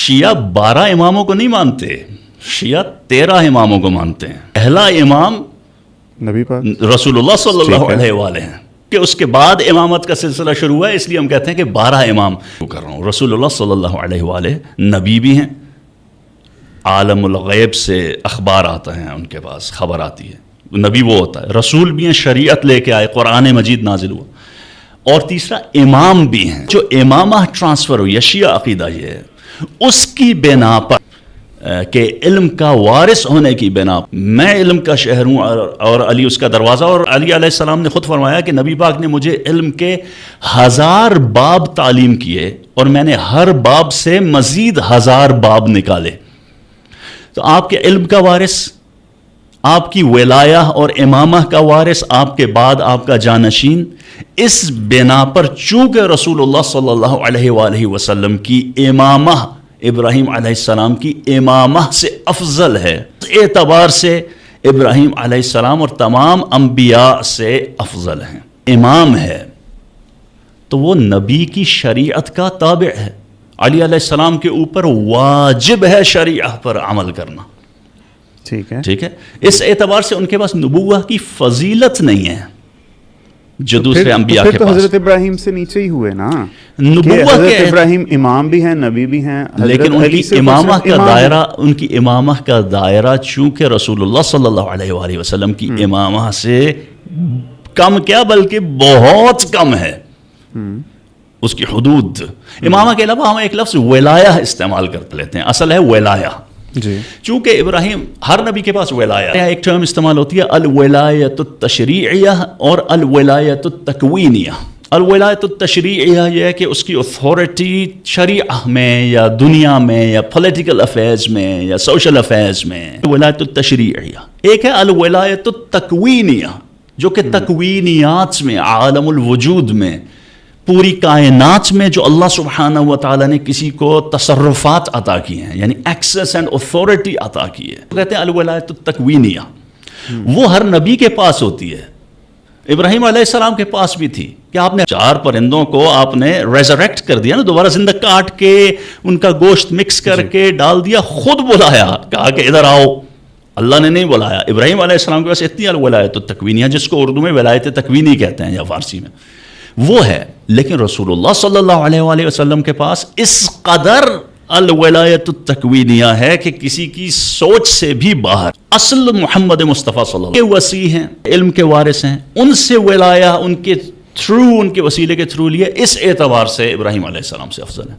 شیعہ 12 اماموں کو نہیں مانتے، شیعہ 13 اماموں کو مانتے ہیں۔ پہلا امام نبی پاک رسول اللہ صلی اللہ علیہ وآلہ ہیں، کہ اس کے بعد امامت کا سلسلہ شروع ہوا ہے، اس لیے ہم کہتے ہیں کہ 12 امام کر رہا ہوں۔ رسول اللہ صلی اللہ علیہ وآلہ نبی بھی ہیں، عالم الغیب سے اخبار آتا ہے، ان کے پاس خبر آتی ہے، نبی وہ ہوتا ہے، رسول بھی ہیں، شریعت لے کے آئے، قرآن مجید نازل ہوا، اور تیسرا امام بھی ہیں۔ جو امامہ ٹرانسفر ہوئی ہے، شیعہ عقیدہ یہ ہے، اس کی بنا پر کہ علم کا وارث ہونے کی بنا پر میں علم کا شہر ہوں اور علی اس کا دروازہ، اور علی علیہ السلام نے خود فرمایا کہ نبی پاک نے مجھے علم کے 1000 باب تعلیم کیے اور میں نے ہر باب سے مزید 1000 باب نکالے۔ تو آپ کے علم کا وارث، آپ کی ولایہ اور امامہ کا وارث، آپ کے بعد آپ کا جانشین، اس بنا پر چونکہ رسول اللہ صلی اللہ علیہ وآلہ وسلم کی امامہ ابراہیم علیہ السلام کی امامہ سے افضل ہے، اس اعتبار سے ابراہیم علیہ السلام اور تمام انبیاء سے افضل ہیں، امام ہے تو وہ نبی کی شریعت کا تابع ہے، علی علیہ السلام کے اوپر واجب ہے شریعت پر عمل کرنا، ٹھیک ہے۔ اس اعتبار سے ان کے پاس نبوہ کی فضیلت نہیں ہے جو دوسرے انبیاء کے تو پاس۔ حضرت ابراہیم سے نیچے ہی ہوئے نا، نبوہ حضرت ابراہیم امام بھی ہیں، نبی بھی ہیں، لیکن ان کی امامہ کا دائرہ، ان کی امامہ کا دائرہ چونکہ رسول اللہ صلی اللہ علیہ وآلہ وسلم کی امامہ سے کم کیا بلکہ بہت کم ہے اس کی حدود۔ امامہ کے علاوہ ہم ایک لفظ ولایہ استعمال کر لیتے ہیں، اصل ہے ولایہ، جی، چونکہ ابراہیم، ہر نبی کے پاس ولایہ ہے، ایک ٹرم استعمال ہوتی ہے الولایۃ التشریعیہ اور الولایۃ التکوینیہ۔ الولایۃ التشریعیہ یہ ہے کہ اس کی اتھارٹی شریعہ میں یا دنیا میں یا پولیٹیکل افیئرز میں یا سوشل افیئرز میں، ولایۃ التشریعیہ۔ ایک ہے الولایۃ التکوینیہ جو کہ تکوینیات میں، عالم الوجود میں، پوری کائنات میں جو اللہ سبحانہ و تعالیٰ نے کسی کو تصرفات عطا کی ہیں، یعنی ایکسیس اینڈ اتھارٹی عطا کی ہے، کہتے ہیں الولایۃ التکوینیہ۔ وہ ہر نبی کے پاس ہوتی ہے، ابراہیم علیہ السلام کے پاس بھی تھی کہ آپ نے 4 پرندوں کو آپ نے ریزریکٹ کر دیا نا، دوبارہ زندہ کاٹ کے ان کا گوشت مکس کر کے ڈال دیا، خود بلایا، کہا کہ ادھر آؤ، اللہ نے نہیں بلایا۔ ابراہیم علیہ السلام کے پاس اتنی الولایۃ التکوینیہ، جس کو اردو میں ولایت تکوینی کہتے ہیں یا فارسی میں، وہ ہے۔ لیکن رسول اللہ صلی اللہ علیہ وآلہ وسلم کے پاس اس قدر الولایت التکوینیہ ہے کہ کسی کی سوچ سے بھی باہر۔ اصل محمد مصطفیٰ صلی اللہ علیہ وسلم کے وسیع ہیں، علم کے وارث ہیں، ان سے ولایہ ان کے تھرو، ان کے وسیلے کے تھرو لیے، اس اعتبار سے ابراہیم علیہ السلام سے افضل ہے۔